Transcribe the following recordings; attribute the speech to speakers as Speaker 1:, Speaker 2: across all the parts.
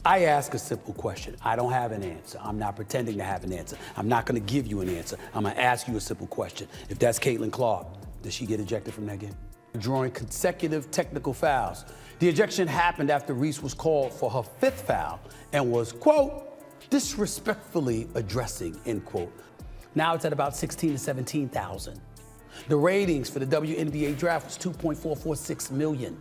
Speaker 1: I ask a simple question. I don't have an answer. I'm not pretending to have an answer. I'm not going to give you an answer. I'm going to ask you a simple question. If that's Caitlin Clark, does she get ejected from that game? Drawing consecutive technical fouls. The ejection happened after Reese was called for her 5th foul and was, quote, disrespectfully addressing, end quote. Now it's at about 16 to 17,000. The ratings for the WNBA draft was 2.446 million,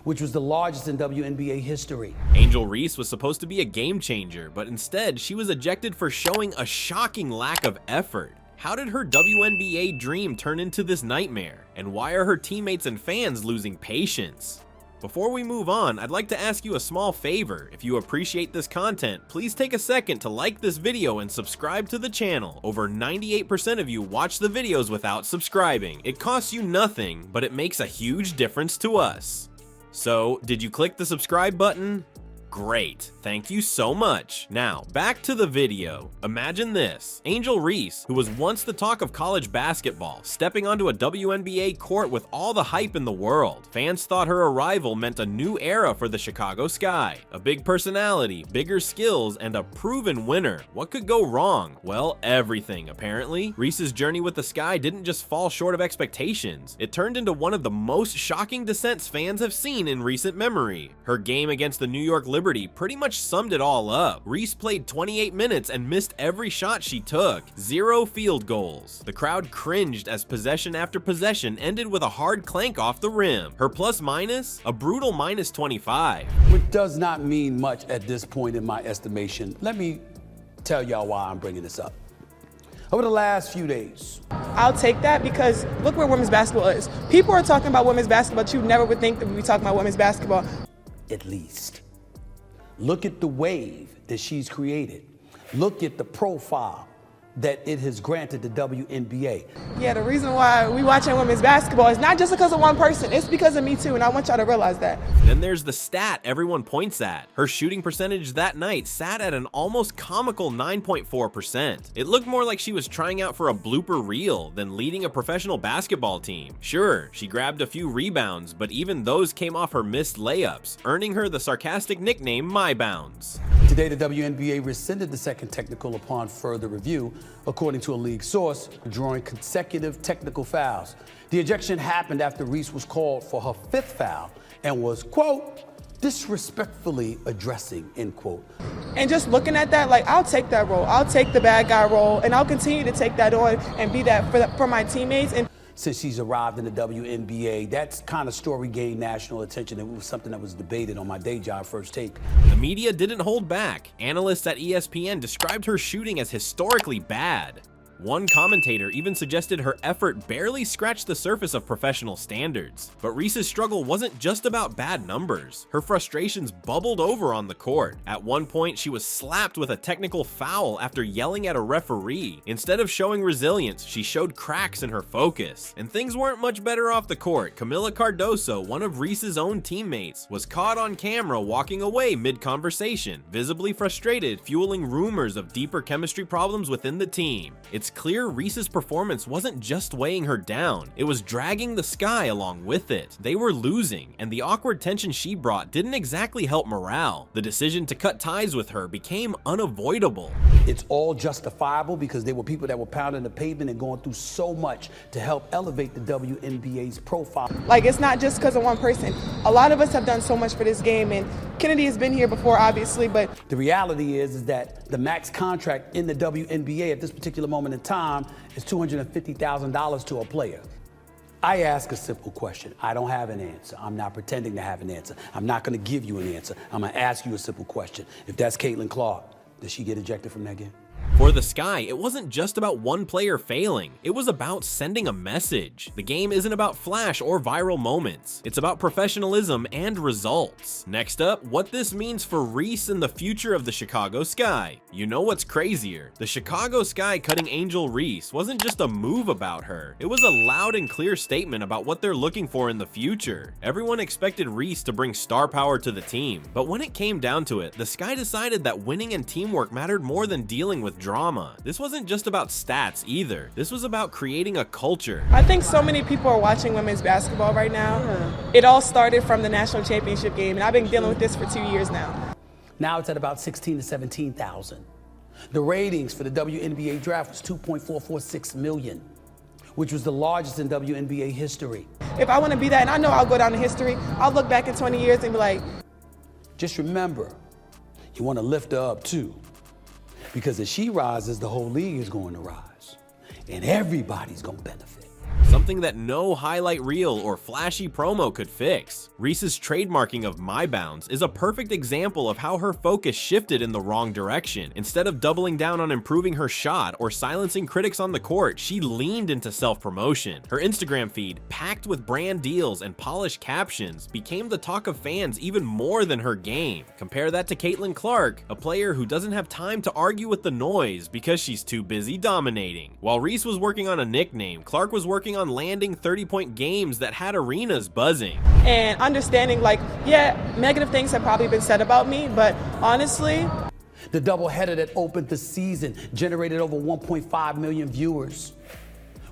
Speaker 1: which was the largest in WNBA history.
Speaker 2: Angel Reese was supposed to be a game changer, but instead she was ejected for showing a shocking lack of effort. How did her WNBA dream turn into this nightmare? And why are her teammates and fans losing patience? Before we move on, I'd like to ask you a small favor. If you appreciate this content, please take a second to like this video and subscribe to the channel. Over 98% of you watch the videos without subscribing. It costs you nothing, but it makes a huge difference to us. So, did you click the subscribe button? Great, thank you so much. Now, back to the video. Imagine this, Angel Reese, who was once the talk of college basketball, stepping onto a WNBA court with all the hype in the world. Fans thought her arrival meant a new era for the Chicago Sky. A big personality, bigger skills, and a proven winner. What could go wrong? Well, everything, apparently. Reese's journey with the Sky didn't just fall short of expectations. It turned into one of the most shocking descents fans have seen in recent memory. Her game against the New York Liberty pretty much summed it all up. Reese played 28 minutes and missed every shot she took. 0 field goals. The crowd cringed as possession after possession ended with a hard clank off the rim. Her plus minus? A brutal minus 25.
Speaker 1: Which does not mean much at this point in my estimation. Let me tell y'all why I'm bringing this up. Over the last few days,
Speaker 3: I'll take that because look where women's basketball is. People are talking about women's basketball, but you never would think that we'd be talking about women's basketball.
Speaker 1: At least. Look at the wave that she's created. Look at the profile that it has granted the WNBA.
Speaker 3: Yeah, the reason why we watching women's basketball is not just because of one person, it's because of me too, and I want y'all to realize that.
Speaker 2: Then there's the stat everyone points at. Her shooting percentage that night sat at an almost comical 9.4%. It looked more like she was trying out for a blooper reel than leading a professional basketball team. Sure, she grabbed a few rebounds, but even those came off her missed layups, earning her the sarcastic nickname My Bounds.
Speaker 1: Today, the WNBA rescinded the second technical upon further review, according to a league source, drawing consecutive technical fouls. The ejection happened after Reese was called for her 5th foul and was, quote, disrespectfully addressing, end quote.
Speaker 3: And just looking at that, like, I'll take that role. I'll take the bad guy role, and I'll continue to take that on and be that for my teammates. And
Speaker 1: since she's arrived in the WNBA, that kind of story gained national attention. It was something that was debated on my day job, First Take.
Speaker 2: The media didn't hold back. Analysts at ESPN described her shooting as historically bad. One commentator even suggested her effort barely scratched the surface of professional standards. But Reese's struggle wasn't just about bad numbers. Her frustrations bubbled over on the court. At one point, she was slapped with a technical foul after yelling at a referee. Instead of showing resilience, she showed cracks in her focus. And things weren't much better off the court. Camila Cardoso, one of Reese's own teammates, was caught on camera walking away mid-conversation, visibly frustrated, fueling rumors of deeper chemistry problems within the team. It's clear Reese's performance wasn't just weighing her down, it was dragging the Sky along with it. They were losing, and the awkward tension she brought didn't exactly help morale. The decision to cut ties with her became unavoidable.
Speaker 1: It's all justifiable because there were people that were pounding the pavement and going through so much to help elevate the WNBA's profile.
Speaker 3: like, it's not just because of one person. A lot of us have done so much for this game, and Kennedy has been here before, obviously, but
Speaker 1: the reality is that the max contract in the WNBA at this particular moment in time is $250,000 to a player. I ask a simple question. I don't have an answer. I'm not pretending to have an answer. I'm not going to give you an answer. I'm going to ask you a simple question. If that's Caitlin Clark, does she get ejected from that game?
Speaker 2: For the Sky, it wasn't just about one player failing, it was about sending a message. The game isn't about flash or viral moments, it's about professionalism and results. Next up, what this means for Reese and the future of the Chicago Sky. You know what's crazier? The Chicago Sky cutting Angel Reese wasn't just a move about her, it was a loud and clear statement about what they're looking for in the future. Everyone expected Reese to bring star power to the team, but when it came down to it, the Sky decided that winning and teamwork mattered more than dealing with drama. This wasn't just about stats either. This was about creating a culture.
Speaker 3: I think so many people are watching women's basketball right now. It all started from the national championship game, and I've been dealing with this for 2 years now.
Speaker 1: Now it's at about 16 to 17,000. The ratings for the WNBA draft was 2.446 million, which was the largest in WNBA history.
Speaker 3: If I want to be that, and I know I'll go down in history, I'll look back in 20 years and be like,
Speaker 1: just remember, you want to lift her up too. Because as she rises, the whole league is going to rise. And everybody's going to benefit.
Speaker 2: Something that no highlight reel or flashy promo could fix. Reese's trademarking of My Bounds is a perfect example of how her focus shifted in the wrong direction. Instead of doubling down on improving her shot or silencing critics on the court, she leaned into self-promotion. Her Instagram feed, packed with brand deals and polished captions, became the talk of fans even more than her game. Compare that to Caitlin Clark, a player who doesn't have time to argue with the noise because she's too busy dominating. While Reese was working on a nickname, Clark was working on landing 30-point games that had arenas buzzing.
Speaker 3: And understanding, like, yeah, negative things have probably been said about me, but honestly,
Speaker 1: the doubleheader that opened the season generated over 1.5 million viewers,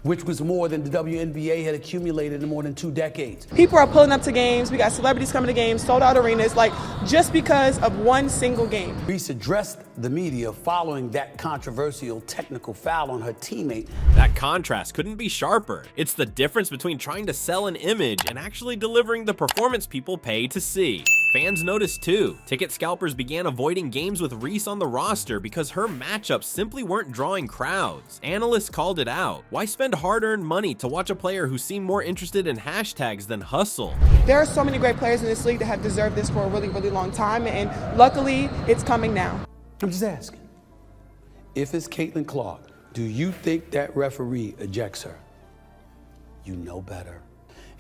Speaker 1: which was more than the WNBA had accumulated in more than 2 decades.
Speaker 3: people are pulling up to games. We got celebrities coming to games, sold out arenas, like, just because of one single game.
Speaker 1: Reese addressed the media following that controversial technical foul on her teammate.
Speaker 2: That contrast couldn't be sharper. It's the difference between trying to sell an image and actually delivering the performance people pay to see. Fans noticed too. Ticket scalpers began avoiding games with Reese on the roster because her matchups simply weren't drawing crowds. Analysts called it out. Why spend hard-earned money to watch a player who seemed more interested in hashtags than hustle?
Speaker 3: There are so many great players in this league that have deserved this for a really, really long time, and luckily, it's coming now.
Speaker 1: I'm just asking, if it's Caitlin Clark, do you think that referee ejects her? You know better.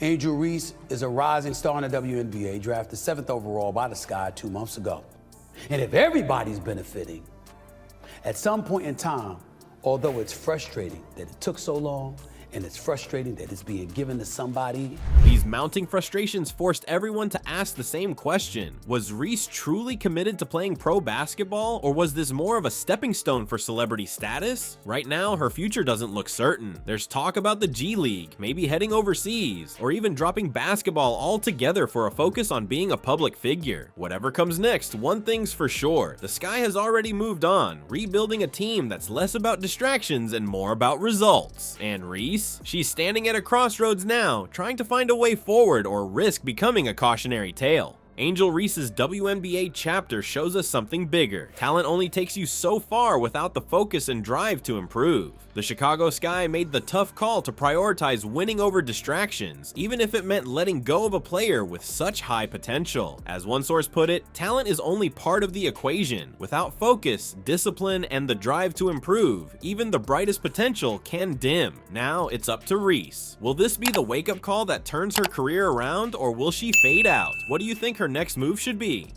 Speaker 1: Angel Reese is a rising star in the WNBA, drafted 7th overall by the Sky 2 months ago. And if everybody's benefiting, at some point in time, although it's frustrating that it took so long, and it's frustrating that it's being given to somebody.
Speaker 2: These mounting frustrations forced everyone to ask the same question. Was Reese truly committed to playing pro basketball, or was this more of a stepping stone for celebrity status? Right now, her future doesn't look certain. There's talk about the G League, maybe heading overseas, or even dropping basketball altogether for a focus on being a public figure. Whatever comes next, one thing's for sure. The Sky has already moved on, rebuilding a team that's less about distractions and more about results. And Reese? She's standing at a crossroads now, trying to find a way forward or risk becoming a cautionary tale. Angel Reese's WNBA chapter shows us something bigger. Talent only takes you so far without the focus and drive to improve. The Chicago Sky made the tough call to prioritize winning over distractions, even if it meant letting go of a player with such high potential. As one source put it, talent is only part of the equation. Without focus, discipline, and the drive to improve, even the brightest potential can dim. Now it's up to Reese. Will this be the wake-up call that turns her career around, or will she fade out? What do you think her next move should be?